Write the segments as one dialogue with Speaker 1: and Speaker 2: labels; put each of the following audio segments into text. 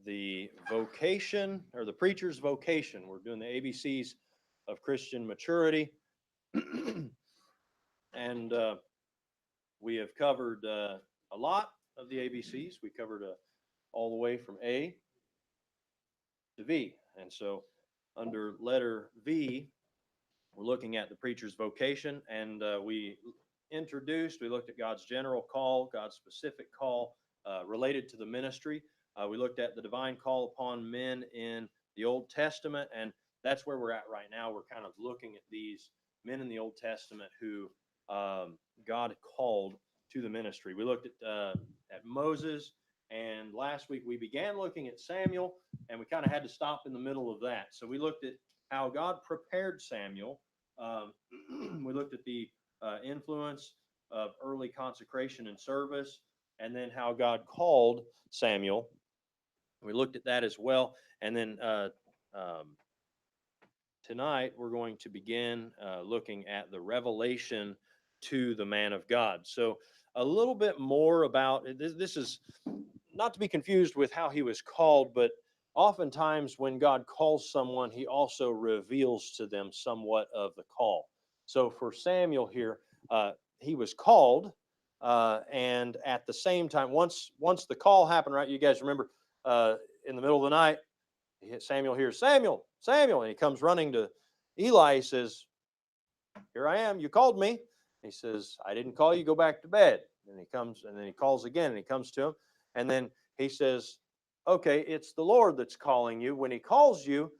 Speaker 1: the vocation, or the preacher's vocation. We're doing the ABCs of Christian maturity. And we have covered a lot of the ABCs. We covered all the way from A to V. And so under letter V, we're looking at the preacher's vocation, and we looked at God's general call, God's specific call related to the ministry. We looked at the divine call upon men in the Old Testament, and that's where we're at right now. We're kind of looking at these men in the Old Testament who God called to the ministry. We looked at Moses, and last week we began looking at Samuel, and we kind of had to stop in the middle of that. So we looked at how God prepared Samuel. We looked at the influence of early consecration and service, and then how God called Samuel. We looked at that as well. And then tonight we're going to begin looking at the revelation to the man of God. So a little bit more about this is not to be confused with how he was called, but oftentimes when God calls someone, he also reveals to them somewhat of the call. So for Samuel here, he was called, and at the same time, once the call happened, right? You guys remember in the middle of the night, Samuel hears, Samuel, Samuel, and he comes running to Eli. He says, here I am, you called me. He says, I didn't call you, go back to bed. And he comes, and then he calls again, and he comes to him, and then he says, okay, it's the Lord that's calling you. When he calls you,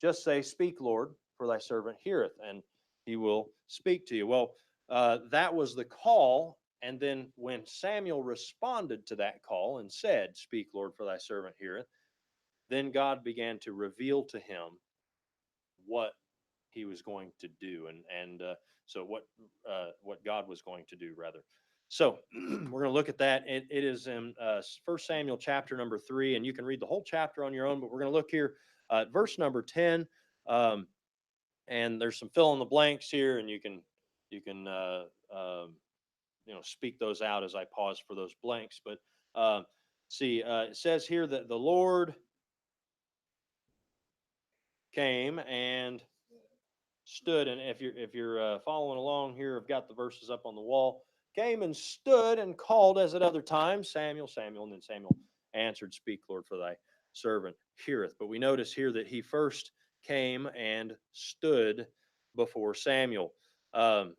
Speaker 1: just say, speak, Lord, for thy servant heareth, and he will speak to you. Well, that was the call, and then when Samuel responded to that call and said, speak, Lord, for thy servant heareth, then God began to reveal to him what he was going to do, and so what God was going to do, rather. So we're going to look at that. It is in 1 Samuel chapter number 3, and you can read the whole chapter on your own, but we're going to look here at verse number 10, and there's some fill in the blanks here, and you can speak those out as I pause for those blanks. But it says here that the Lord came and stood, and if you're following along here, I've got the verses up on the wall. Came and stood and called as at other times, Samuel, Samuel, and then Samuel answered, speak, Lord, for thy servant heareth. But we notice here that he first came and stood before Samuel. And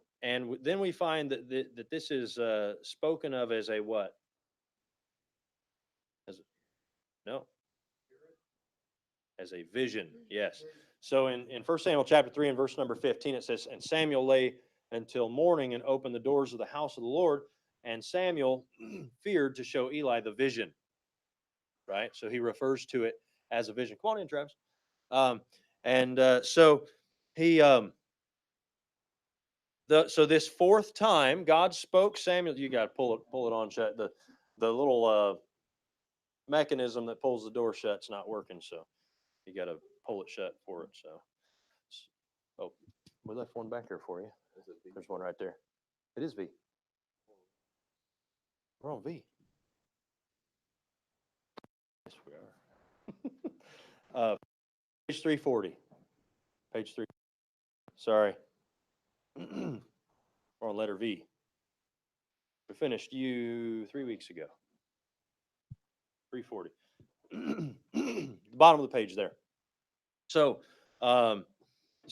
Speaker 1: then we find that this is spoken of as a what? As a vision, yes. So in 1 Samuel chapter 3 and verse number 15, it says, and Samuel lay until morning and opened the doors of the house of the Lord, and Samuel feared to show Eli the vision. Right? So he refers to it as a vision. Come on in, Travis. So he so this fourth time God spoke Samuel. You got to pull it on shut. The little mechanism that pulls the door shut's not working, so you got to pull it shut for it. So, oh, we left one back here for you. There's one right there. It is V. We're on V. Yes, we are. Page 340. Page 3. Sorry. We're on letter V. We finished you 3 weeks ago. 340. The bottom of the page there. So, so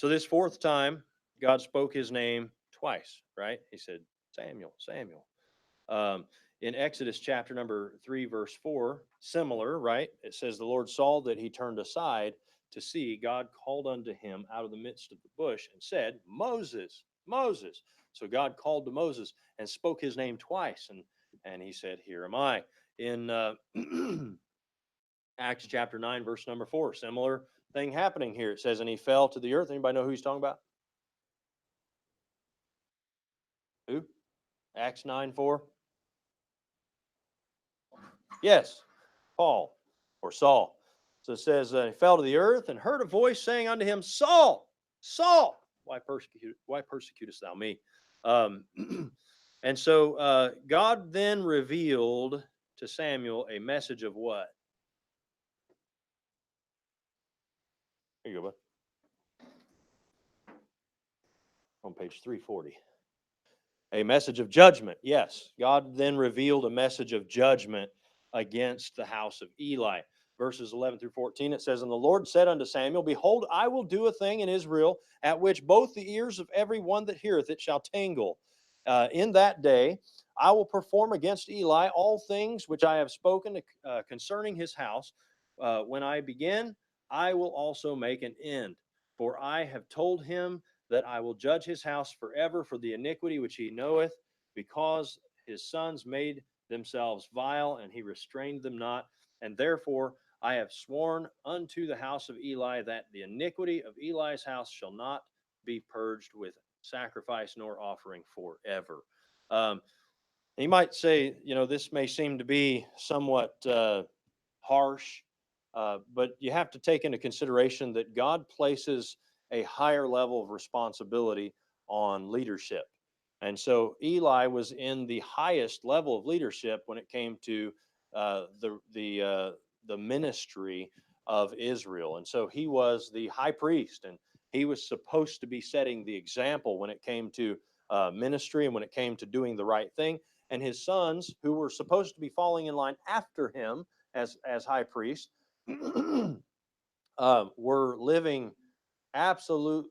Speaker 1: this fourth time, God spoke his name twice, right? He said, Samuel, Samuel. In Exodus chapter number 3, verse 4, similar, right? It says, the Lord saw that he turned aside to see. God called unto him out of the midst of the bush and said, Moses, Moses. So God called to Moses and spoke his name twice. And he said, here am I. In Acts chapter 9, verse number 4, similar thing happening here. It says, and he fell to the earth. Anybody know who he's talking about? Who? Acts 9:4. Yes, Paul or Saul. So it says, he fell to the earth and heard a voice saying unto him, Saul, Saul, why persecutest thou me? And so God then revealed to Samuel a message of what? Here you go, bud. On page 340. A message of judgment. Yes, God then revealed a message of judgment against the house of Eli. Verses 11 through 14, it says, And the Lord said unto Samuel, Behold, I will do a thing in Israel, at which both the ears of every one that heareth it shall tingle. In that day I will perform against Eli all things which I have spoken concerning his house. When I begin, I will also make an end. For I have told him that I will judge his house forever for the iniquity which he knoweth, because his sons made themselves vile, and he restrained them not. And therefore I have sworn unto the house of Eli that the iniquity of Eli's house shall not be purged with sacrifice nor offering forever. Um, you might say, this may seem to be somewhat harsh, but you have to take into consideration that God places a higher level of responsibility on leadership. And so Eli was in the highest level of leadership when it came to the ministry of Israel. And so he was the high priest, and he was supposed to be setting the example when it came to ministry and when it came to doing the right thing. And his sons, who were supposed to be falling in line after him as high priest, were living absolute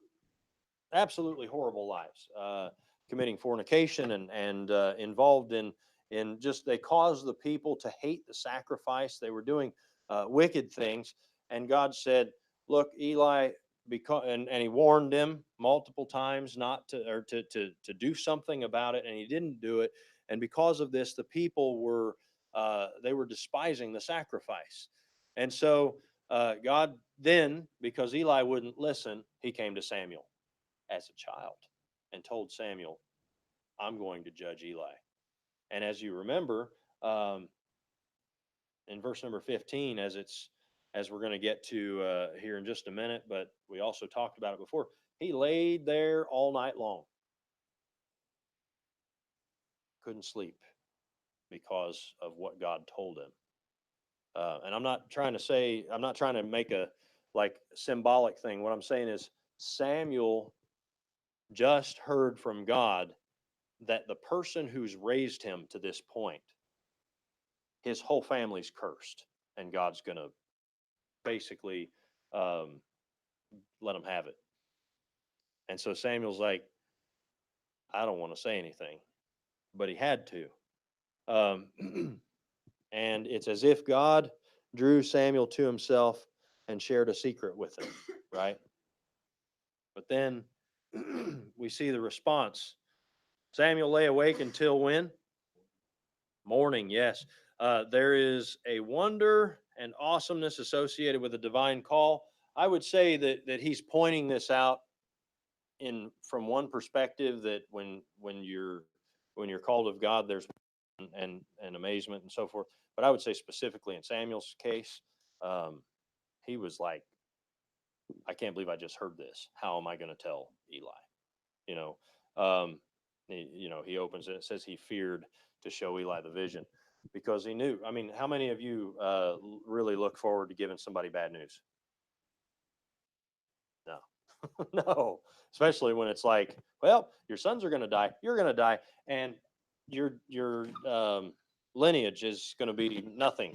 Speaker 1: absolutely horrible lives, committing fornication and involved in just they caused the people to hate the sacrifice. They were doing wicked things, and God said, "Look, Eli." Because and he warned him multiple times not to or to do something about it, and he didn't do it. And because of this, the people were they were despising the sacrifice. And so God then, because Eli wouldn't listen, he came to Samuel as a child and told Samuel, I'm going to judge Eli. And as you remember, in verse number 15, as we're going to get to here in just a minute, but we also talked about it before, he laid there all night long, couldn't sleep because of what God told him. And I'm not trying to make a like symbolic thing. What I'm saying is Samuel just heard from God that the person who's raised him to this point, his whole family's cursed, and God's going to basically um, let him have it. And so Samuel's like, I don't want to say anything, but he had to. Um, and it's as if God drew Samuel to himself and shared a secret with him, right? But then we see the response. Samuel lay awake until when? Morning, yes. There is a wonder and awesomeness associated with a divine call. I would say that he's pointing this out in from one perspective, that when you're called of God, there's and amazement and so forth. But I would say specifically in Samuel's case, um, he was like, I can't believe I just heard this. How am I going to tell Eli? You know, he opens it. It says he feared to show Eli the vision because he knew. I mean, how many of you really look forward to giving somebody bad news? No, no. Especially when it's like, well, your sons are going to die, you're going to die, and your lineage is going to be nothing.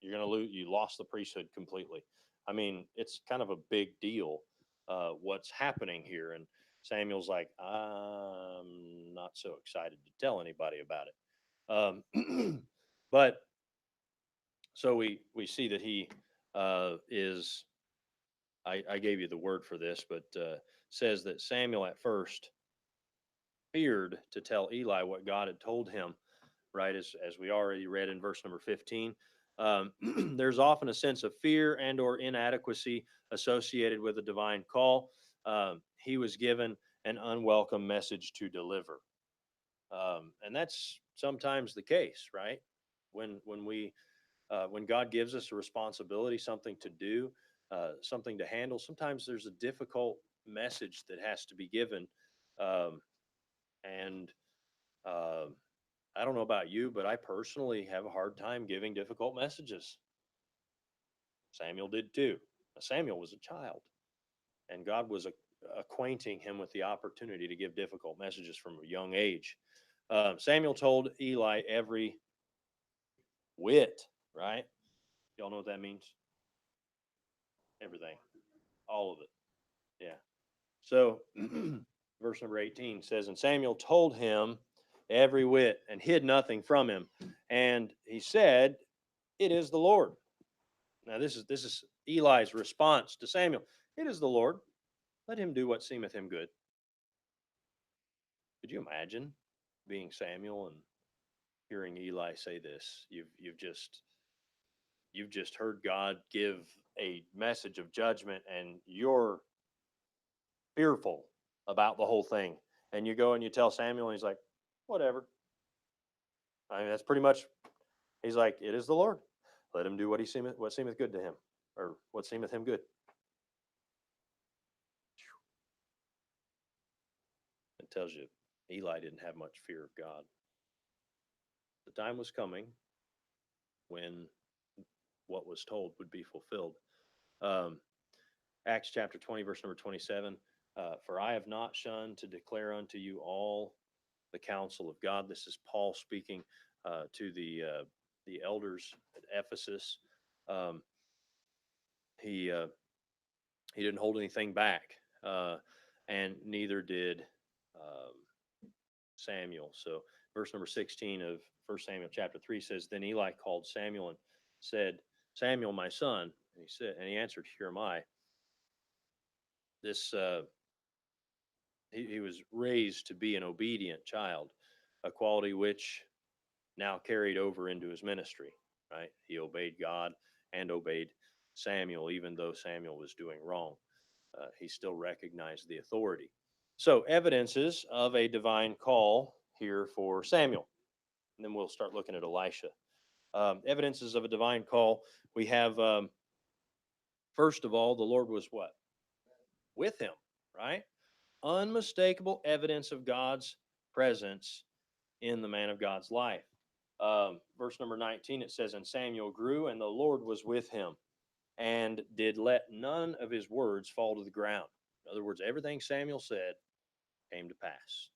Speaker 1: You're going to lose. You lost the priesthood completely. I mean, it's kind of a big deal what's happening here. And Samuel's like, I'm not so excited to tell anybody about it. But so we see that he is. I gave you the word for this, but says that Samuel at first feared to tell Eli what God had told him, right? As we already read in verse number 15. There's often a sense of fear and or inadequacy associated with a divine call. He was given an unwelcome message to deliver. And that's sometimes the case, right? When God gives us a responsibility, something to do, something to handle, sometimes there's a difficult message that has to be given. Um, and uh, I don't know about you, but I personally have a hard time giving difficult messages. Samuel did too. Samuel was a child, and God was acquainting him with the opportunity to give difficult messages from a young age. Samuel told Eli every whit, right? Y'all know what that means? Everything, all of it. Yeah. So, verse number 18 says, and Samuel told him every whit and hid nothing from him. And he said, it is the Lord. Now, this is Eli's response to Samuel. It is the Lord. Let him do what seemeth him good. Could you imagine being Samuel and hearing Eli say this? You've just heard God give a message of judgment, and you're fearful about the whole thing. And you go and you tell Samuel, and he's like, whatever. I mean, that's pretty much. He's like, it is the Lord. Let him do what seemeth good to him, or what seemeth him good. It tells you Eli didn't have much fear of God. The time was coming when what was told would be fulfilled. Um, Acts chapter 20, verse number 27. For I have not shunned to declare unto you all the counsel of God. This is Paul speaking to the elders at Ephesus. Um, he didn't hold anything back, and neither did Samuel. So verse number 16 of 1 Samuel chapter 3 says, then Eli called Samuel and said, Samuel, my son. And he answered, here am I. This he was raised to be an obedient child, a quality which now carried over into his ministry, right? He obeyed God and obeyed Samuel, even though Samuel was doing wrong. He still recognized the authority. So, evidences of a divine call here for Samuel. And then we'll start looking at Elisha. Evidences of a divine call. We have, first of all, the Lord was what? With him, right? Unmistakable evidence of God's presence in the man of God's life. Verse number 19, it says, and Samuel grew, and the Lord was with him, and did let none of his words fall to the ground. In other words, everything Samuel said came to pass.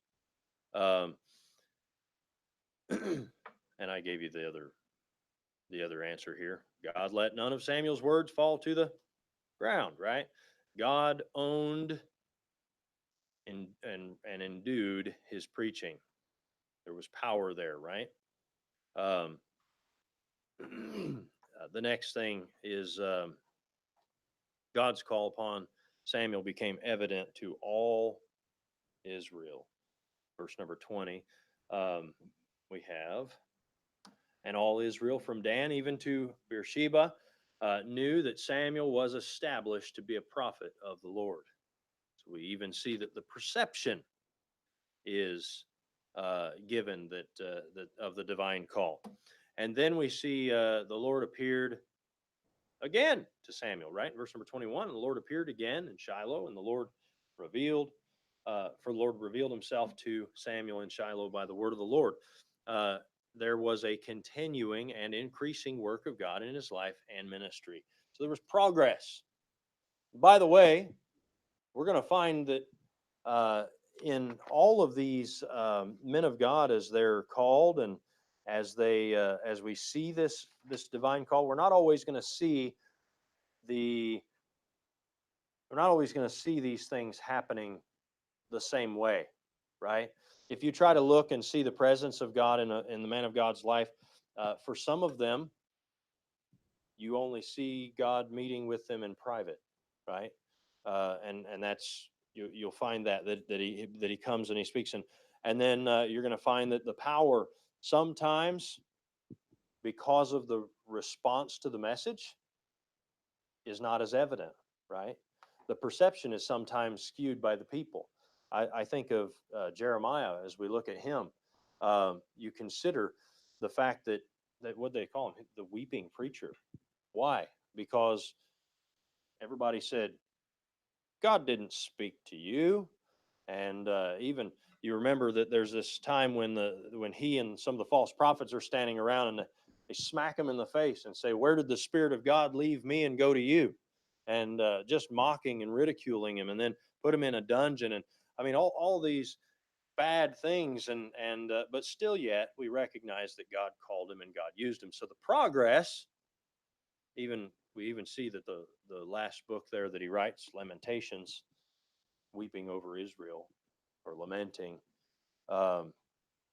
Speaker 1: And I gave you the other answer here. God let none of Samuel's words fall to the ground, right? God owned and endued his preaching. There was power there, right? The next thing is God's call upon Samuel became evident to all Israel. Verse number 20, we have, and all Israel from Dan even to Beersheba knew that Samuel was established to be a prophet of the Lord. So we even see that the perception is given that of the divine call. And then we see the Lord appeared again to Samuel, right? Verse number 21, and the Lord appeared again in Shiloh, and the Lord revealed, for the Lord revealed himself to Samuel in Shiloh by the word of the Lord. There was a continuing and increasing work of God in his life and ministry. So there was progress. By the way, we're going to find that in all of these men of God, as they're called, and as we see this divine call, we're not always going to see these things happening the same way, right? If you try to look and see the presence of God in the man of God's life, for some of them, you only see God meeting with them in private, right? And that's you'll find that he comes and he speaks, and then you're going to find that the power sometimes, because of the response to the message, is not as evident, right? The perception is sometimes skewed by the people. I think of Jeremiah as we look at him. You consider the fact that what they call him, the weeping preacher. Why? Because everybody said, God didn't speak to you. And even you remember that there's this time when he and some of the false prophets are standing around, and they smack him in the face and say, where did the Spirit of God leave me and go to you? and just mocking and ridiculing him, and then put him in a dungeon, and I mean all these bad things, and but still yet we recognize that God called him and God used him. So the progress, even we even see that the last book there that he writes, Lamentations, weeping over Israel or lamenting, the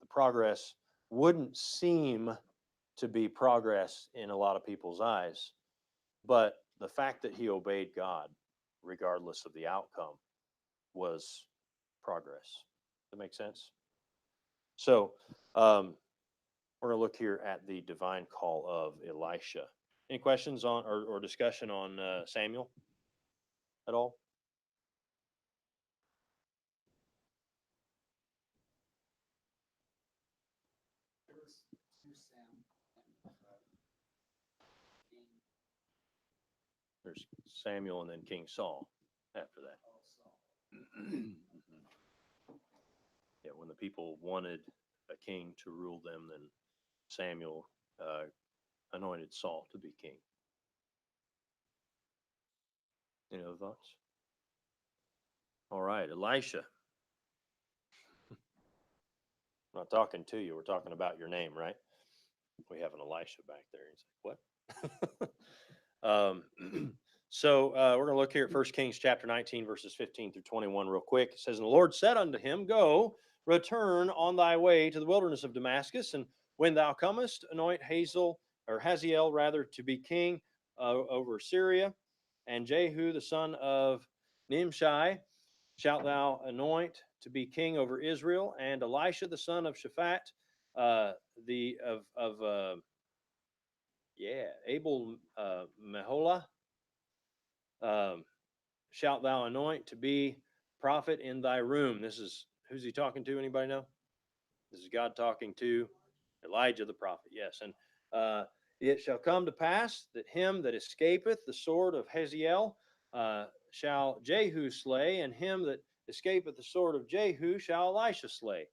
Speaker 1: progress wouldn't seem to be progress in a lot of people's eyes, but the fact that he obeyed God regardless of the outcome was progress. Does that make sense? So we're going to look here at the divine call of Elisha. Any questions on or discussion on Samuel at all? There's Samuel and then King Saul after that. Yeah, when the people wanted a king to rule them, then Samuel anointed Saul to be king. Any other thoughts? All right, Elisha. I'm not talking to you. We're talking about your name, right? We have an Elisha back there. He's like, what? So we're going to look here at 1 Kings chapter 19, verses 15 through 21 real quick. It says, and the Lord said unto him, go, return on thy way to the wilderness of Damascus, and when thou comest, anoint Hazael rather, to be king over Syria, and Jehu the son of Nimshi shalt thou anoint to be king over Israel, and Elisha the son of Shaphat, the of Abel Meholah, shalt thou anoint to be prophet in thy room. This is, who's he talking to? Anybody know? This is God talking to Elijah the prophet. Yes, and it shall come to pass that him that escapeth the sword of Hazael shall Jehu slay, and him that escapeth the sword of Jehu shall Elisha slay.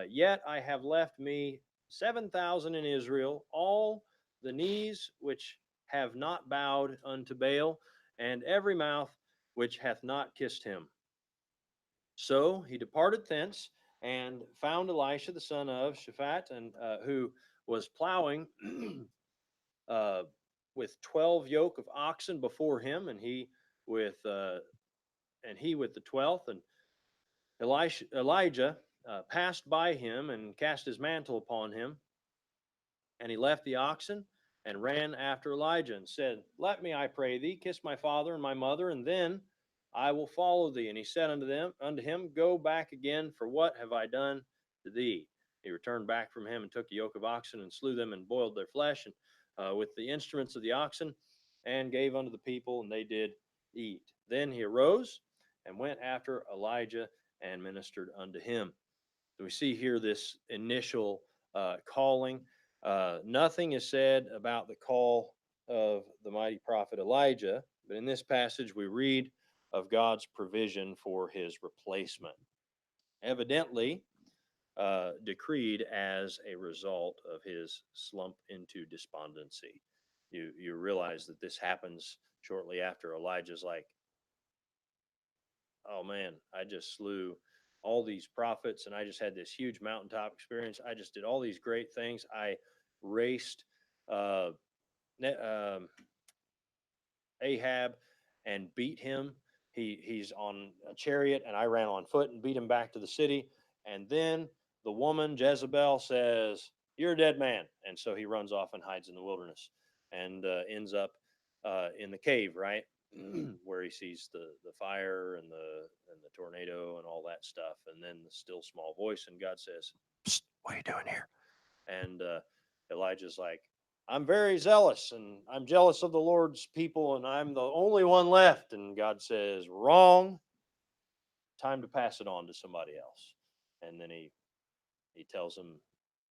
Speaker 1: Yet I have left me 7,000 in Israel, all the knees which have not bowed unto Baal, and every mouth which hath not kissed him. So he departed thence and found Elisha the son of Shaphat, and who was plowing uh, with 12 yoke of oxen before him, and he with the 12th. And Elijah passed by him and cast his mantle upon him, and he left the oxen and ran after Elijah and said, let me, I pray thee, kiss my father and my mother, and then I will follow thee. And he said unto him, go back again, for what have I done to thee? He returned back from him and took a yoke of oxen and slew them and boiled their flesh and with the instruments of the oxen, and gave unto the people, and they did eat. Then he arose and went after Elijah and ministered unto him. So we see here this initial calling. Nothing is said about the call of the mighty prophet Elijah, but in this passage we read of God's provision for his replacement, evidently decreed as a result of his slump into despondency. You realize that this happens shortly after Elijah's like, oh man, I just slew all these prophets and I just had this huge mountaintop experience. I just did all these great things. I raced uh, Ahab and beat him. He's on a chariot and I ran on foot and beat him back to the city. And then the woman Jezebel says, you're a dead man. And so he runs off and hides in the wilderness and ends up in the cave, right? Where he sees the fire and the tornado and all that stuff, and then the still small voice, and God says, psst, what are you doing here? And Elijah's like, I'm very zealous and I'm jealous of the Lord's people and I'm the only one left. And God says, wrong, time to pass it on to somebody else. And then he tells him,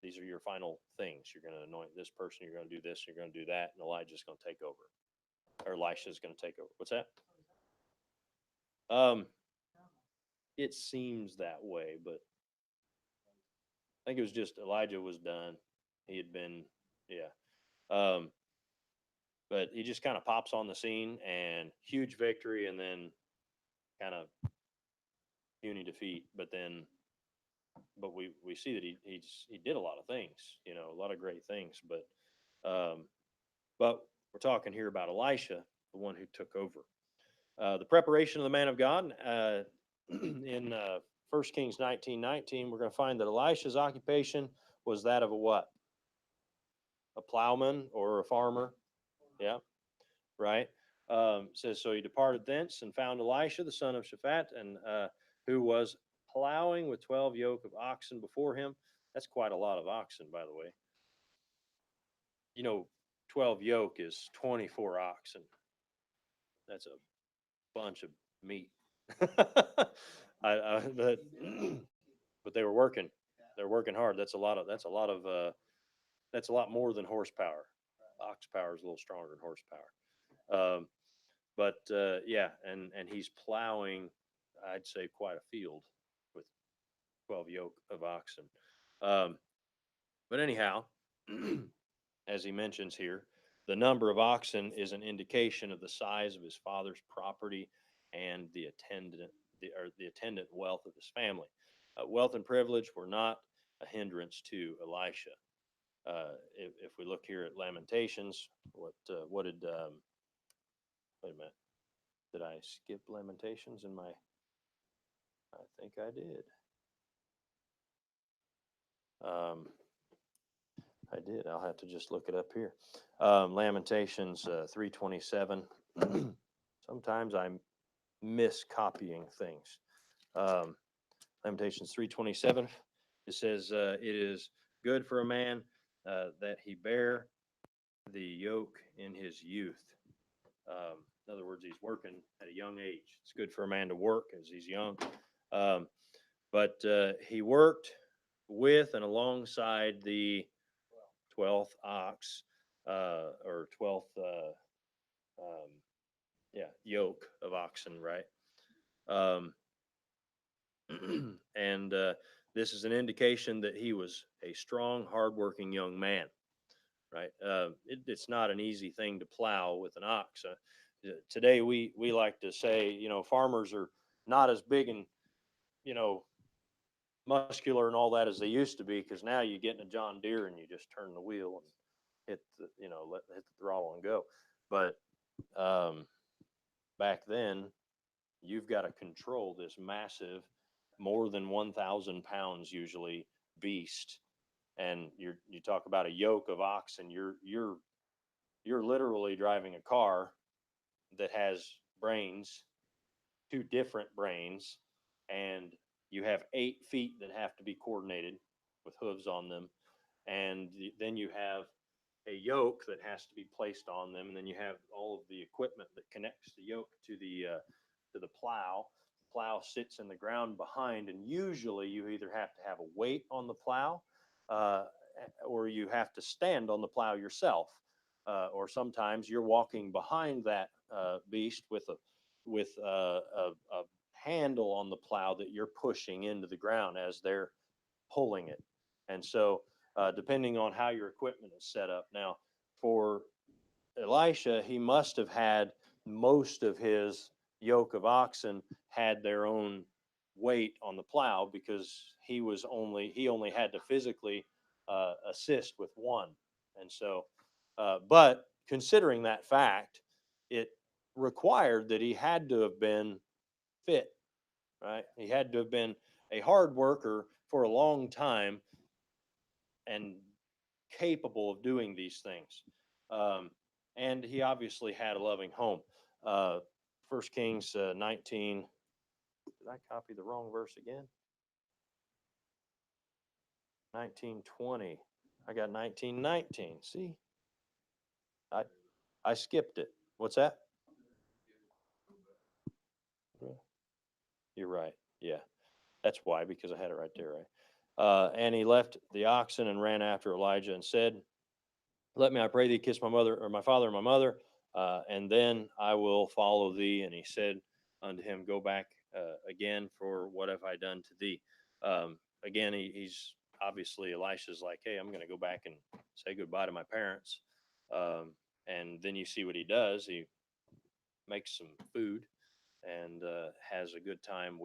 Speaker 1: these are your final things. You're going to anoint this person, you're going to do this, you're going to do that, and Elijah's going to take over. Or Elisha's going to take over. What's that? It seems that way, but I think it was just Elijah was done. He had been, yeah. but he just kind of pops on the scene and huge victory, and then kind of puny defeat. But we see that he did a lot of things, a lot of great things. Um, but we're talking here about Elisha, the one who took over. The preparation of the man of God in 1 Kings 19:19, we're going to find that Elisha's occupation was that of a what? A plowman or a farmer. Yeah, right. Says, so he departed thence and found Elisha, the son of Shaphat, and who was plowing with 12 yoke of oxen before him. That's quite a lot of oxen, by the way. 12 yoke is 24 oxen. That's a bunch of meat. But but they were working. They're working hard. That's a lot more than horsepower. Ox power is a little stronger than horsepower. Yeah, and he's plowing, I'd say, quite a field with 12 yoke of oxen. But anyhow, as he mentions here, the number of oxen is an indication of the size of his father's property and the attendant wealth of his family. Wealth and privilege were not a hindrance to Elisha. If we look here at Lamentations, what did wait a minute? Did I skip Lamentations in my? I think I did. I did. I'll have to just look it up here. Lamentations 3:27. Sometimes I miss copying things. Lamentations 3:27. It says, "It is good for a man that he bear the yoke in his youth." In other words, he's working at a young age. It's good for a man to work as he's young. But he worked with and alongside the 12th ox or 12th yoke of oxen, right? Um, and this is an indication that he was a strong, hardworking young man, right? It's not an easy thing to plow with an ox. Today we like to say, farmers are not as big and you know muscular and all that as they used to be, because now you get in a John Deere and you just turn the wheel and hit the throttle and go. But back then, you've got to control this massive, more than 1,000 pounds usually beast, and you talk about a yoke of oxen. You're literally driving a car that has brains, two different brains, and you have 8 feet that have to be coordinated with hooves on them, and then you have a yoke that has to be placed on them, and then you have all of the equipment that connects the yoke to the plow. The plow sits in the ground behind, and usually you either have to have a weight on the plow, uh, or you have to stand on the plow yourself, or sometimes you're walking behind that beast with a handle on the plow that you're pushing into the ground as they're pulling it. And so, depending on how your equipment is set up. Now, for Elisha, he must have had most of his yoke of oxen had their own weight on the plow, because he only had to physically assist with one. And so, but considering that fact, it required that he had to have been fit, right? He had to have been a hard worker for a long time and capable of doing these things. And he obviously had a loving home. Uh, 1 Kings 19. Did I copy the wrong verse again? 19:20. I got 19:19. See, I I skipped it. What's that? You're right. Yeah, that's why, because I had it right there, right? And he left the oxen and ran after Elijah and said, "Let me, I pray thee, kiss my mother, or my father and my mother, and then I will follow thee." And he said unto him, "Go back again, for what have I done to thee?" Again, he's obviously, Elisha's like, "Hey, I'm going to go back and say goodbye to my parents." Um, And then you see what he does. He makes some food and has a good time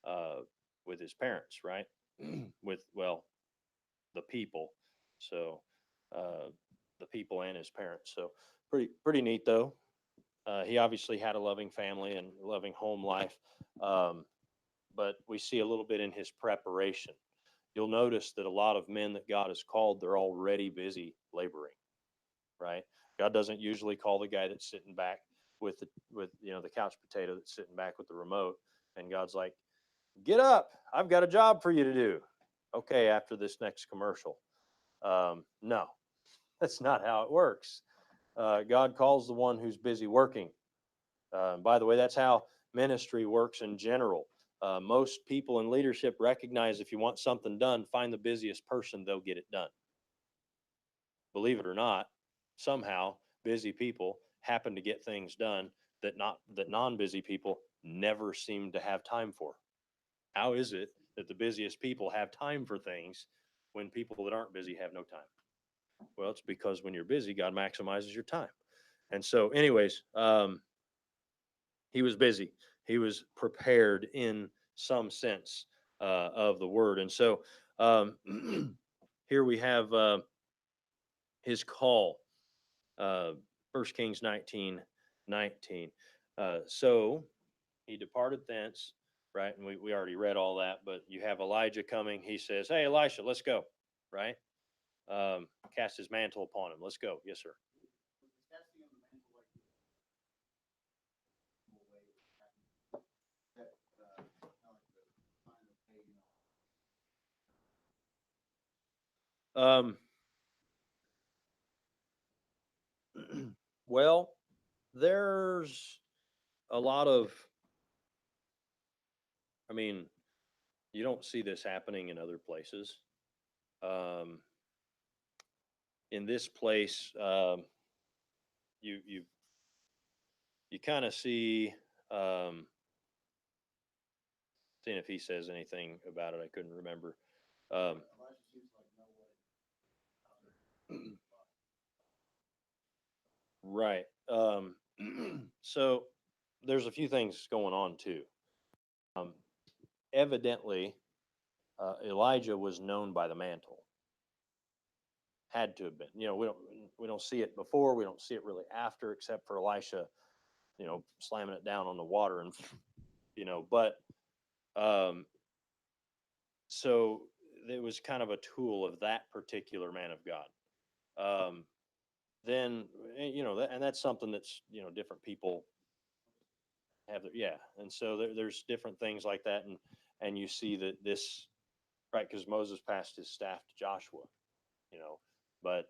Speaker 1: uh, with his parents, right? With, well, the people. So uh, the people and his parents. So pretty neat though. He obviously had a loving family and loving home life, um, but we see a little bit in his preparation. You'll notice that a lot of men that God has called, they're already busy laboring, right? God doesn't usually call the guy that's sitting back with the couch potato that's sitting back with the remote, and God's like, "Get up! I've got a job for you to do." Okay, after this next commercial. No, that's not how it works. God calls the one who's busy working. By the way, that's how ministry works in general. Most people in leadership recognize if you want something done, find the busiest person, they'll get it done. Believe it or not, somehow busy people happen to get things done that non-busy people never seem to have time for. How is it that the busiest people have time for things when people that aren't busy have no time? Well, it's because when you're busy, God maximizes your time. And so, anyways, he was busy. He was prepared in some sense of the word. And so, here we have his call, uh, 1 Kings 19:19. So he departed thence, right? And we already read all that, but you have Elijah coming. He says, "Hey, Elisha, let's go," right? Cast his mantle upon him. Let's go. Yes, sir. Um, well, there's a lot of, I mean, you don't see this happening in other places. Um, in this place, you you you kind of see, um, seeing if he says anything about it. I couldn't remember. Um, right. So there's a few things going on too. Um, Evidently, Elijah was known by the mantle. Had to have been. We don't see it before. We don't see it really after, except for Elisha, slamming it down on the water and But um, so it was kind of a tool of that particular man of God. Um, then and that's something that's different people have yeah, and so there's different things like that, and you see that this, right, because Moses passed his staff to Joshua, you know but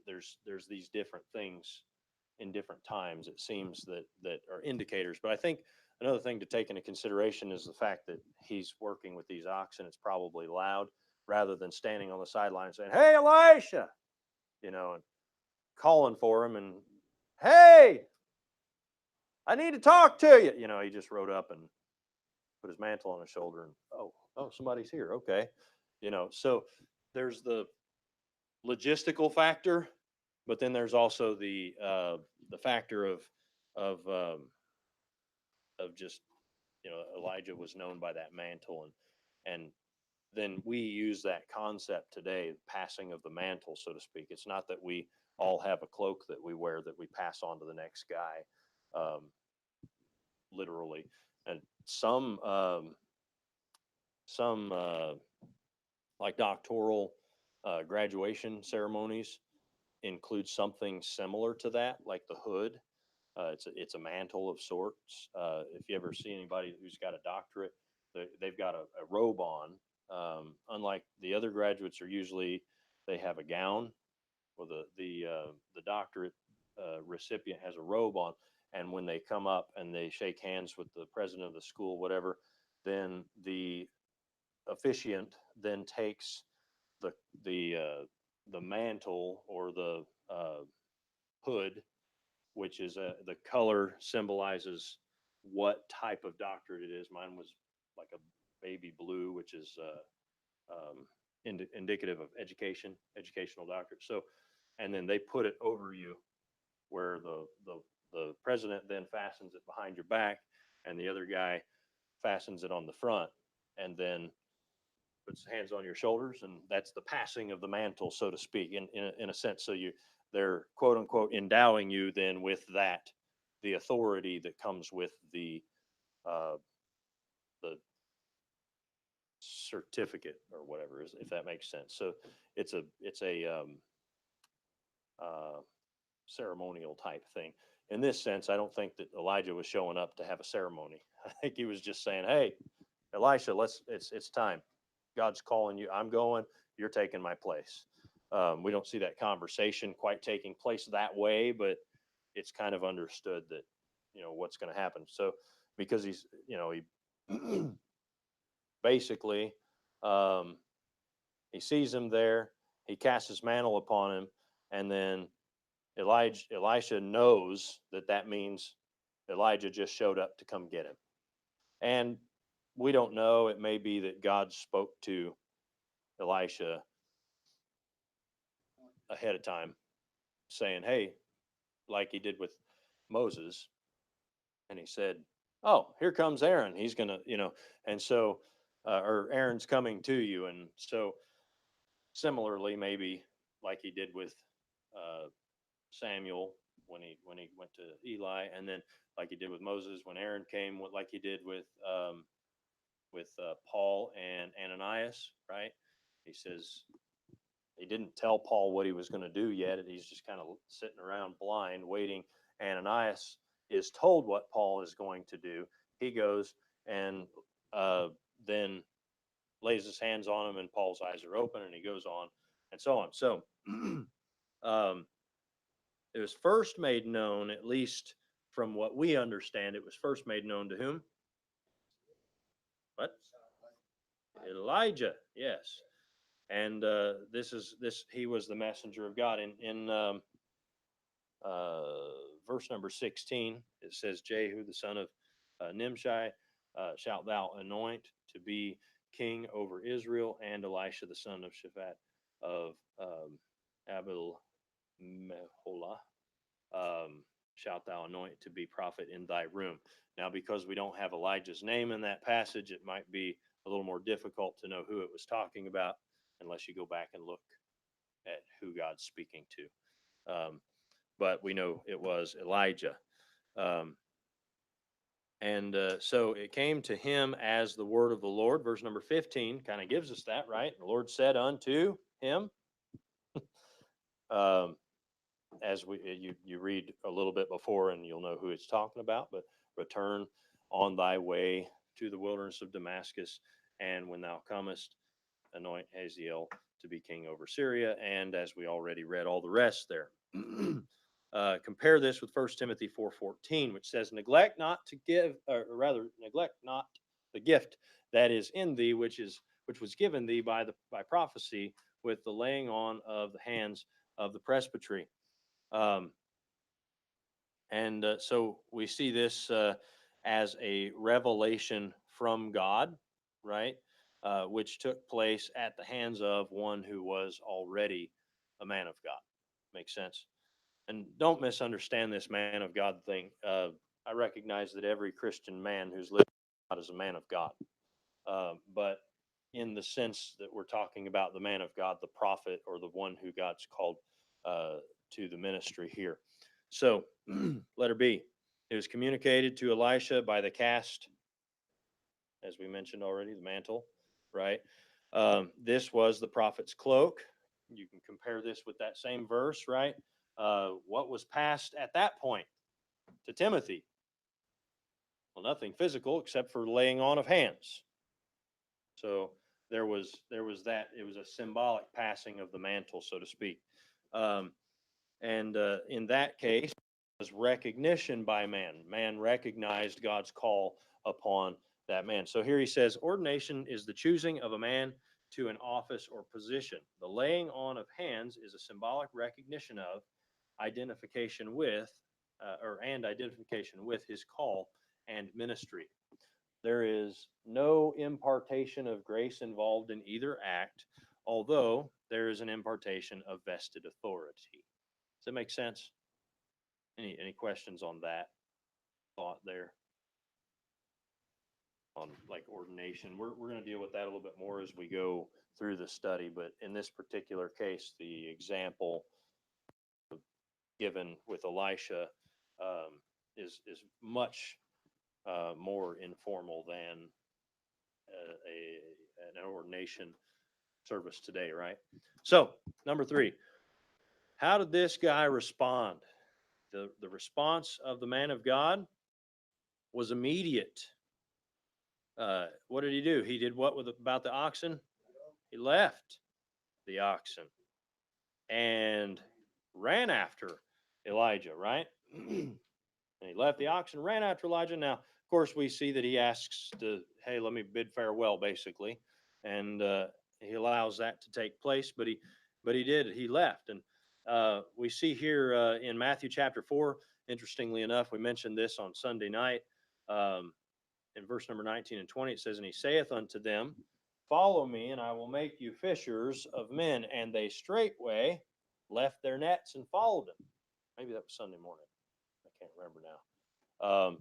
Speaker 1: there's these different things in different times, it seems, that are indicators. But I think another thing to take into consideration is the fact that he's working with these oxen. It's probably loud, rather than standing on the sideline saying, "Hey, Elisha," and calling for him, and, "Hey, I need to talk to you." He just rode up and put his mantle on his shoulder, and, oh, somebody's here. Okay. So there's the logistical factor, but then there's also the factor of just, Elijah was known by that mantle, and then we use that concept today, passing of the mantle, so to speak. It's not that we all have a cloak that we wear that we pass on to the next guy, um, literally. And some like doctoral graduation ceremonies include something similar to that, like the hood. It's a mantle of sorts. If you ever see anybody who's got a doctorate, they've got a robe on. Unlike the other graduates, are usually they have a gown. Well, the doctorate recipient has a robe on, and when they come up and they shake hands with the president of the school, whatever, then the officiant then takes the the uh, the mantle or the hood, which is the color symbolizes what type of doctorate it is. Mine was like a baby blue, which is indicative of educational doctorate. So, and then they put it over you, where the president then fastens it behind your back, and the other guy fastens it on the front, and then puts hands on your shoulders, and that's the passing of the mantle, so to speak, in a sense. So they're quote unquote endowing you then with that, the authority that comes with uh, the certificate or whatever, if that makes sense. So it's a uh, ceremonial type thing. In this sense, I don't think that Elijah was showing up to have a ceremony. I think he was just saying, "Hey, Elisha, it's time. God's calling you. I'm going. You're taking my place." We don't see that conversation quite taking place that way, but it's kind of understood that what's going to happen. So because he basically um, he sees him there, he casts his mantle upon him, and then Elisha knows that that means Elijah just showed up to come get him. And we don't know. It may be that God spoke to Elisha ahead of time, saying, "Hey," like he did with Moses, and he said, "Oh, here comes Aaron. He's gonna." And so, or Aaron's coming to you, and so similarly, maybe like he did with uh, Samuel when he went to Eli, and then like he did with Moses when Aaron came, like he did with Paul and Ananias, right? He says he didn't tell Paul what he was going to do yet. He's just kind of sitting around blind, waiting. Ananias is told what Paul is going to do. He goes and uh, then lays his hands on him, and Paul's eyes are open, and he goes on, and so on. So um, it was first made known, at least from what we understand, it was first made known to whom? What? Elijah. Yes. And this he was the messenger of God. In uh, verse number 16, it says, "Jehu the son of Nimshi shalt thou anoint to be king over Israel, and Elisha the son of Shaphat of Abel Meholah shalt thou anoint to be prophet in thy room." Now, because we don't have Elijah's name in that passage, it might be a little more difficult to know who it was talking about unless you go back and look at who God's speaking to. But we know it was Elijah. Um, and so it came to him as the word of the Lord. Verse number 15 kind of gives us that, right? The Lord said unto him, um, as you read a little bit before, and you'll know who it's talking about, but return on thy way to the wilderness of Damascus, and when thou comest, anoint Hazael to be king over Syria. And as we already read all the rest there. Compare this with 1 Timothy 4:14, which says, "Neglect not to give, or rather, neglect not the gift that is in thee, which was given thee by prophecy, with the laying on of the hands of the presbytery." Um, and so we see this as a revelation from God, right? Which took place at the hands of one who was already a man of God. Makes sense? And don't misunderstand this man of God thing. I recognize that every Christian man who's living out is a man of God. But in the sense that we're talking about the man of God, the prophet, or the one who God's called uh, to the ministry here. So, letter B. It was communicated to Elisha by the cast, as we mentioned already, the mantle, right? This was the prophet's cloak. You can compare this with that same verse, right? What was passed at that point to Timothy? Well, nothing physical except for laying on of hands. So there was that. It was a symbolic passing of the mantle, so to speak. Um, and in that case, it was recognition by man. Man recognized God's call upon that man. So here he says, ordination is the choosing of a man to an office or position. The laying on of hands is a symbolic recognition of identification with, and identification with his call and ministry. There is no impartation of grace involved in either act, although there is an impartation of vested authority. Does that make sense? Any questions on that thought there? On like ordination. We're going to deal with that a little bit more as we go through the study, but in this particular case, the example given with Elisha is much more informal than an ordination service today, right? So, number 3, how did this guy respond? The response of the man of God was immediate. What did he do? He did what with about the oxen? He left the oxen and ran after Elijah, right? And he left the oxen, ran after Elijah. Now, of course, we see that he asks to, hey, let me bid farewell, basically, and he allows that to take place. But he did. He left, and we see here in Matthew chapter 4. Interestingly enough, we mentioned this on Sunday night. In verse number 19 and 20, it says, "And he saith unto them, Follow me, and I will make you fishers of men. And they straightway left their nets and followed him." Maybe that was Sunday morning. I can't remember now.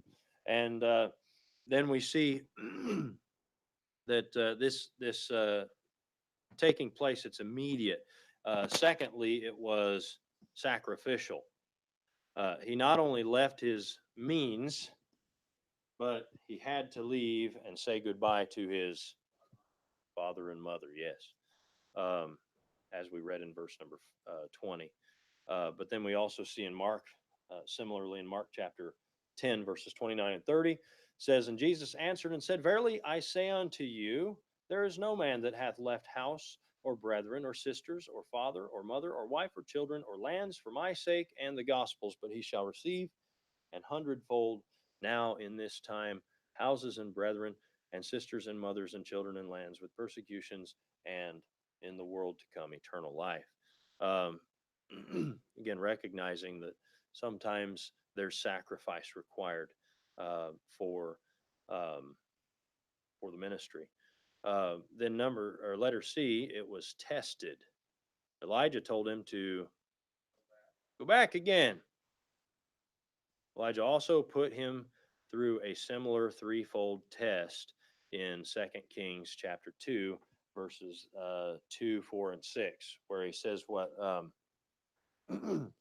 Speaker 1: And then we see that this taking place, it's immediate. Secondly, it was sacrificial. He not only left his means, but he had to leave and say goodbye to his father and mother. Yes, as we read in verse number 20. But then we also see in Mark, similarly in Mark chapter 10, verses 29 and 30, says, "And Jesus answered and said, Verily I say unto you, there is no man that hath left house or brethren or sisters or father or mother or wife or children or lands for my sake and the gospel's, but he shall receive an hundredfold now in this time houses and brethren and sisters and mothers and children and lands with persecutions, and in the world to come eternal life." Um, again, recognizing that sometimes there's sacrifice required uh, for um, for the ministry. Then letter C, it was tested. Elijah told him to go back again. Elijah also put him through a similar threefold test in 2 Kings chapter 2, verses 2, 4, and 6, where he says what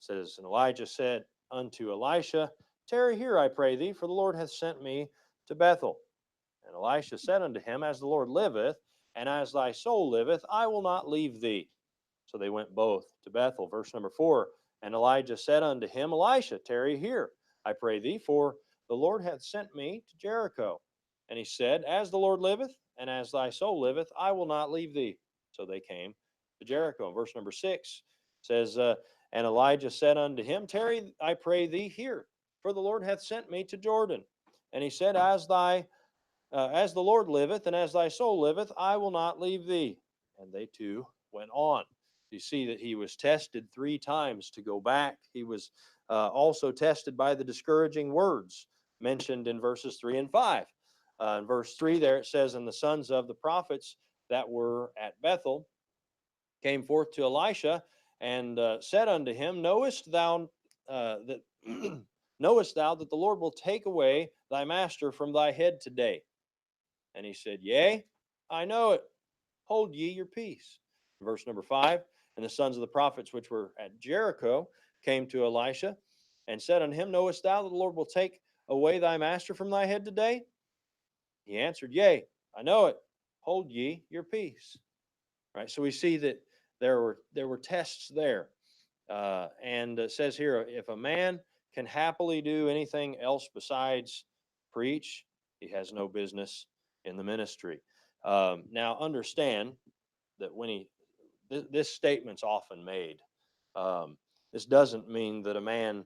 Speaker 1: says, "And Elijah said unto Elisha, Tarry here, I pray thee, for the Lord hath sent me to Bethel. And Elisha said unto him, As the Lord liveth, and as thy soul liveth, I will not leave thee. So they went both to Bethel." Verse number 4, "And Elijah said unto him, Elisha, tarry here, I pray thee, for the Lord hath sent me to Jericho. And he said, As the Lord liveth, and as thy soul liveth, I will not leave thee. So they came to Jericho." Verse number 6 says, "And Elijah said unto him, Tarry, I pray thee, here, for the Lord hath sent me to Jordan. And he said, as the Lord liveth, and as thy soul liveth, I will not leave thee. And they two went on." You see that he was tested 3 times to go back. He was also tested by the discouraging words mentioned in verses 3 and 5. In verse 3 there it says, "And the sons of the prophets that were at Bethel came forth to Elisha and said unto him, Knowest thou that knowest thou that the Lord will take away thy master from thy head today? And he said, Yea, I know it. Hold ye your peace." Verse number 5, "And the sons of the prophets which were at Jericho came to Elisha and said unto him, Knowest thou that the Lord will take away thy master from thy head today? He answered, Yea, I know it. Hold ye your peace." Right. So we see that there were tests there. And it says here, if a man can happily do anything else besides preach, he has no business in the ministry. Now, understand that this statement's often made. Um, this doesn't mean that a man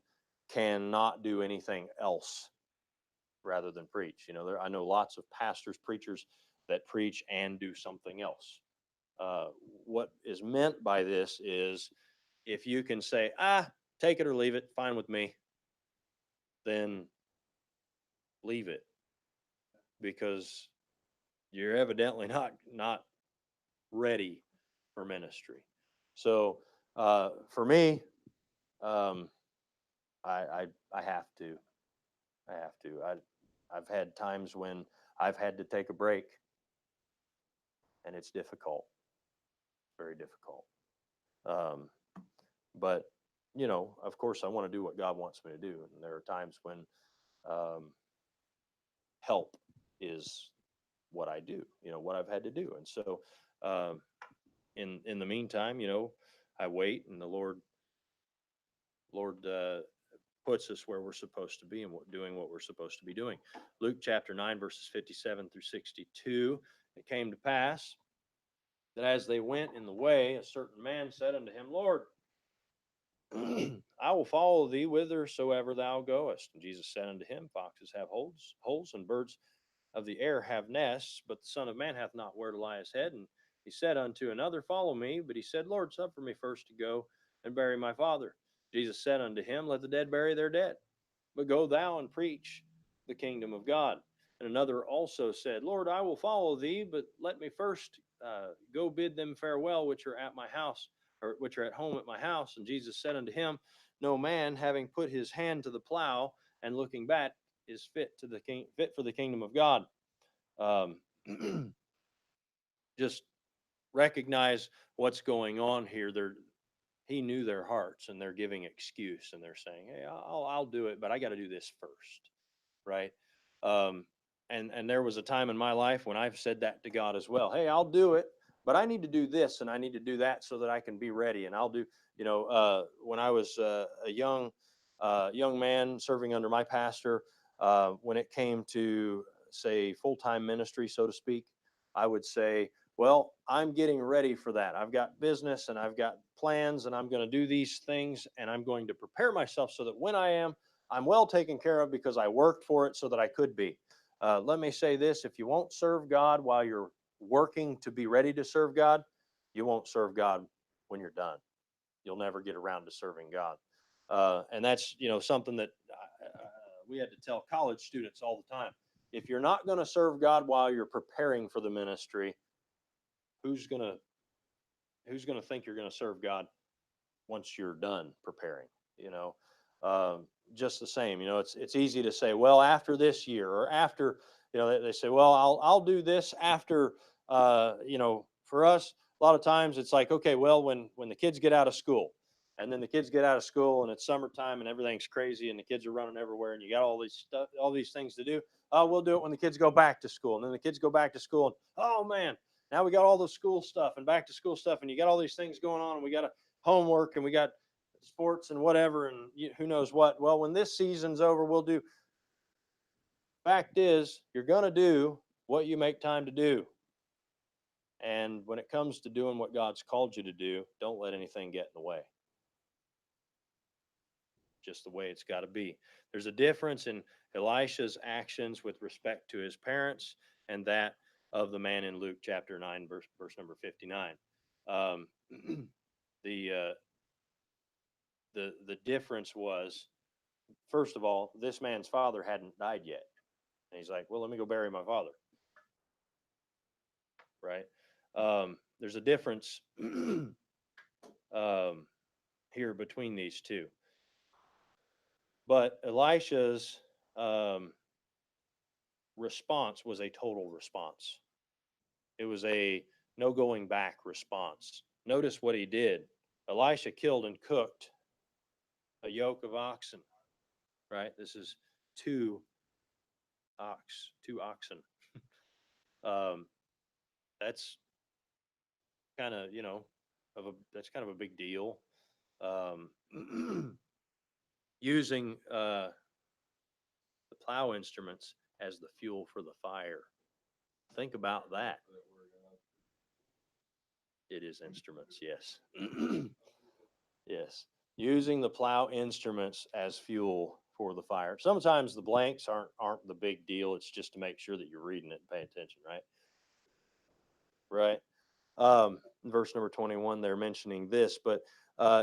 Speaker 1: cannot do anything else rather than preach. I know lots of pastors, preachers that preach and do something else. Uh, what is meant by this is if you can say, take it or leave it, fine with me, then leave it, because you're evidently not ready for ministry. So for me, um, I have to. I have to. I've had times when I've had to take a break, and it's difficult, very difficult. Um, but of course, I want to do what God wants me to do, and there are times when um, help is what I do. What I've had to do, and so um, in the meantime, I wait, and the Lord puts us where we're supposed to be and doing what we're supposed to be doing. Luke chapter 9, verses 57 through 62. It came to pass that as they went in the way, a certain man said unto him, Lord, I will follow thee whithersoever thou goest. And Jesus said unto him, Foxes have holes, and birds of the air have nests, but the Son of Man hath not where to lie his head. And he said unto another, Follow me. But he said, Lord, suffer me first to go and bury my father. Jesus said unto him, Let the dead bury their dead, but go thou and preach the kingdom of God. And another also said, Lord, I will follow thee, but let me first go bid them farewell, which are at my house, or which are at home at my house. And Jesus said unto him, No man, having put his hand to the plow and looking back, is fit for the kingdom of God. Um, just recognize what's going on here. He knew their hearts, and they're giving excuse, and they're saying, "Hey, I'll do it, but I got to do this first." Right? Um, and there was a time in my life when I've said that to God as well. Hey, I'll do it, but I need to do this and I need to do that so that I can be ready. And I'll do, when I was a young man serving under my pastor, when it came to say full-time ministry, so to speak, I would say, well, I'm getting ready for that. I've got business and I've got plans, and I'm going to do these things, and I'm going to prepare myself so that when I am, I'm well taken care of because I worked for it so that I could be. Let me say this: if you won't serve God while you're working to be ready to serve God, you won't serve God when you're done. You'll never get around to serving God. And that's something that we had to tell college students all the time. If you're not going to serve God while you're preparing for the ministry, who's gonna think you're going to serve God once you're done preparing? You know, just the same. It's easy to say, well, after this year, or after, they say, well, I'll do this after. For us, a lot of times it's like, okay, well, when the kids get out of school, and then the kids get out of school, and it's summertime, and everything's crazy, and the kids are running everywhere, and you got all these things to do. Oh, we'll do it when the kids go back to school, and then the kids go back to school, and oh man, now we got all the school stuff and back to school stuff, and you got all these things going on, and we got homework, and we got sports and whatever, and who knows what. Well, when this season's over, we'll do. Fact is, you're going to do what you make time to do. And when it comes to doing what God's called you to do, don't let anything get in the way. Just the way it's got to be. There's a difference in Elisha's actions with respect to his parents and that of the man in Luke chapter 9, verse number 59. Um, the the difference was, first of all, this man's father hadn't died yet. And he's like, well, let me go bury my father. Right? There's a difference here between these two. But Elisha's response was a total response. It was a no going back response. Notice what he did. Elisha killed and cooked a yoke of oxen. Right? This is two oxen. um, that's kind of that's kind of a big deal. Using the plow instruments as the fuel for the fire. Think about that. It is instruments, yes. Yes. Using the plow instruments as fuel for the fire. Sometimes the blanks aren't the big deal. It's just to make sure that you're reading it and paying attention, right? Right. Verse number 21, they're mentioning this, but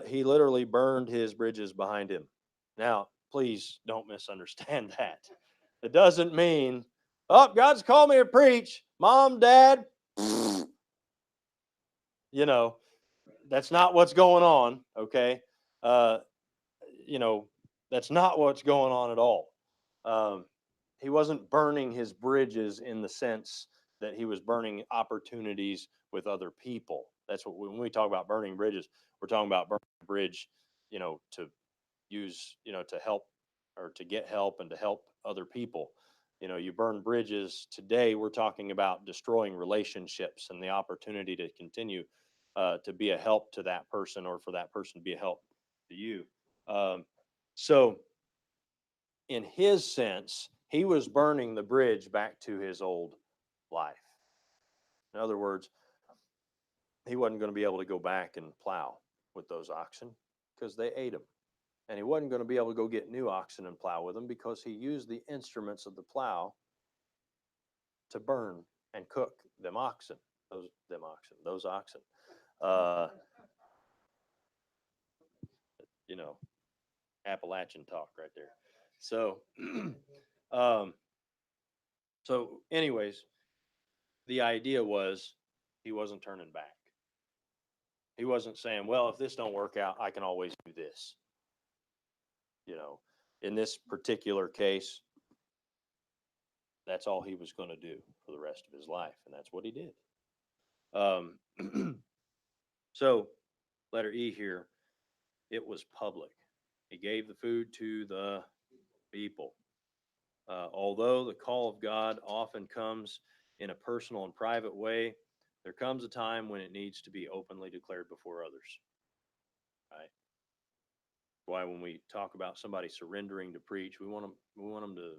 Speaker 1: he literally burned his bridges behind him. Now, please don't misunderstand that. It doesn't mean, oh, God's called me to preach. Mom, Dad, that's not what's going on, okay? Uh, you know, That's not what's going on at all. Um, he wasn't burning his bridges in the sense that he was burning opportunities with other people. That's what when we talk about burning bridges, we're talking about burning a bridge, to use, to help or to get help and to help other people. You burn bridges today. We're talking about destroying relationships and the opportunity to continue to be a help to that person or for that person to be a help to you. So, in his sense, he was burning the bridge back to his old life. In other words, he wasn't going to be able to go back and plow with those oxen because they ate him. And he wasn't going to be able to go get new oxen and plow with them because he used the instruments of the plow to burn and cook those oxen. Uh, you know, Appalachian talk right there. So, um, anyways, the idea was he wasn't turning back. He wasn't saying, "Well, if this don't work out, I can always do this." You know, in this particular case, that's all he was going to do for the rest of his life, and that's what he did. Um, so, letter E here, it was public. He gave the food to the people. Although the call of God often comes in a personal and private way, there comes a time when it needs to be openly declared before others. Right? Why, when we talk about somebody surrendering to preach, we want them to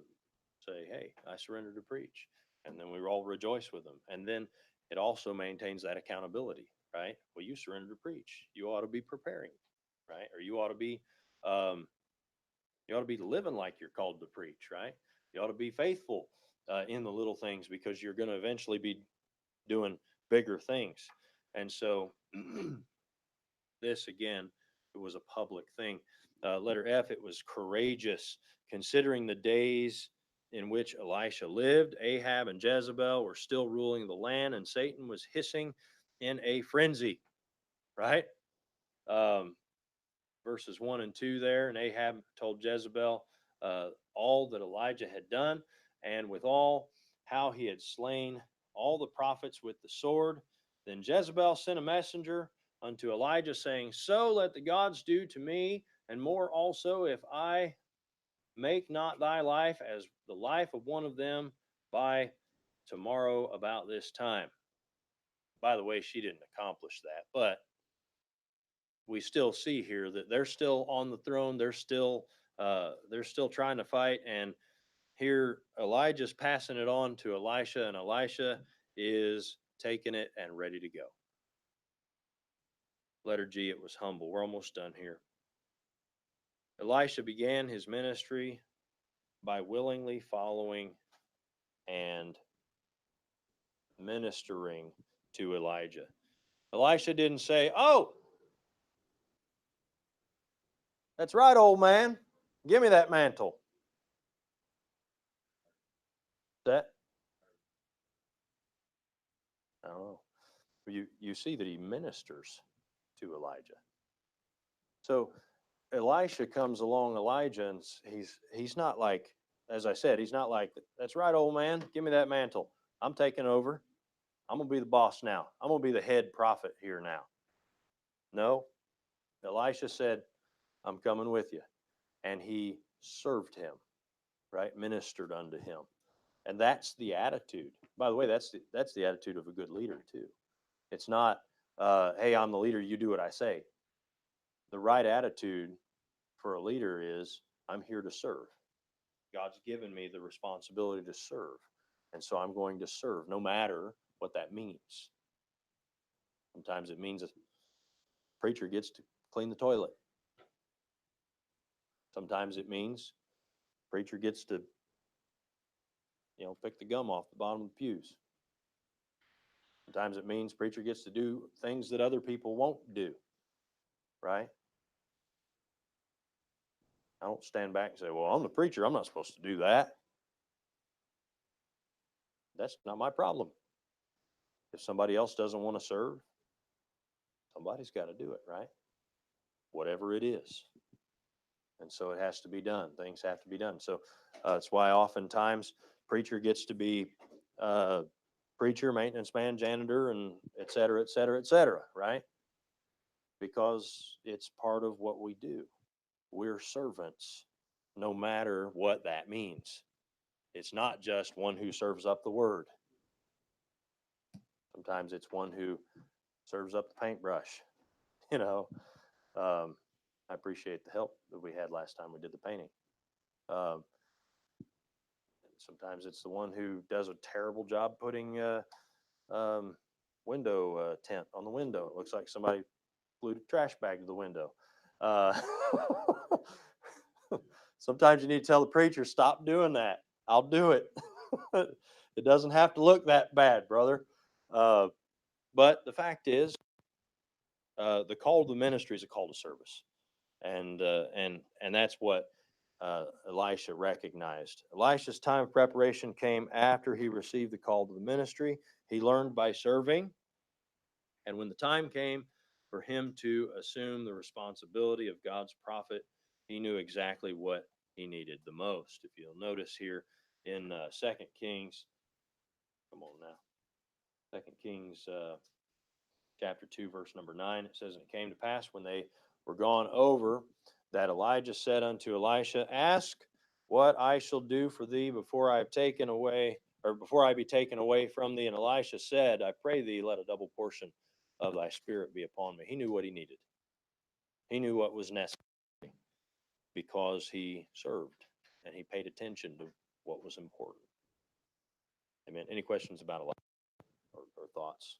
Speaker 1: say, "Hey, I surrender to preach," and then we all rejoice with them. And then it also maintains that accountability, right? Well, you surrender to preach. You ought to be preparing, right? Or um, you ought to be living like you're called to preach, right? You ought to be faithful in the little things because you're going to eventually be doing bigger things. And so, this again, it was a public thing. Letter F, it was courageous, considering the days in which Elisha lived. Ahab and Jezebel were still ruling the land, and Satan was hissing in a frenzy. Right? Um, Verses 1 and 2 there. And Ahab told Jezebel all that Elijah had done, and withal how he had slain all the prophets with the sword. Then Jezebel sent a messenger unto Elijah, saying, "So let the gods do to me, and more also, if I make not thy life as the life of one of them by tomorrow about this time." By the way, she didn't accomplish that, but we still see here that they're still on the throne. They're still trying to fight, and here Elijah's passing it on to Elisha, and Elisha is taking it and ready to go. Letter G, it was humble. We're almost done here. Elisha began his ministry by willingly following and ministering to Elijah. Elisha didn't say, "Oh, that's right, old man. Give me that mantle." That I don't know. You see that he ministers to Elijah. So Elisha comes along Elijah, and he's not like, as I said, he's not like, "That's right, old man. Give me that mantle. I'm taking over. I'm gonna be the boss now. I'm gonna be the head prophet here now." No, Elisha said, "I'm coming with you," and he served him, right? Ministered unto him, and that's the attitude. By the way, that's the attitude of a good leader too. It's not, "Hey, I'm the leader. You do what I say." The right attitude for a leader is, "I'm here to serve. God's given me the responsibility to serve. And so I'm going to serve no matter what that means." Sometimes it means a preacher gets to clean the toilet. Sometimes it means preacher gets to, pick the gum off the bottom of the pews. Sometimes it means preacher gets to do things that other people won't do, right? I don't stand back and say, "Well, I'm the preacher. I'm not supposed to do that." That's not my problem. If somebody else doesn't want to serve, somebody's got to do it, right? Whatever it is. And so it has to be done. Things have to be done. So that's why oftentimes preacher gets to be preacher, maintenance man, janitor, and et cetera, et cetera, et cetera, right? Because it's part of what we do. We're servants, no matter what that means. It's not just one who serves up the word. Sometimes it's one who serves up the paintbrush. You know, I appreciate the help that we had last time we did the painting. Um, Sometimes it's the one who does a terrible job putting window tent on the window. It looks like somebody flew a trash bag to the window. Uh, Sometimes you need to tell the preacher, stop doing that. I'll do it. It doesn't have to look that bad, brother. But the fact is, the call to the ministry is a call to service, and that's what Elisha recognized. Elisha's time of preparation came after he received the call to the ministry. He learned by serving, and when the time came for him to assume the responsibility of God's prophet, he knew exactly what he needed the most. If you'll notice here in 2 Kings, come on now, 2 Kings chapter 2, verse number 9, it says, "And it came to pass when they were gone over, that Elijah said unto Elisha, Ask what I shall do for thee before I have taken away, or before I be taken away from thee. And Elisha said, I pray thee, let a double portion of thy spirit be upon me." He knew what he needed. He knew what was necessary because he served and he paid attention to what was important. Amen. Any questions about Elijah or thoughts?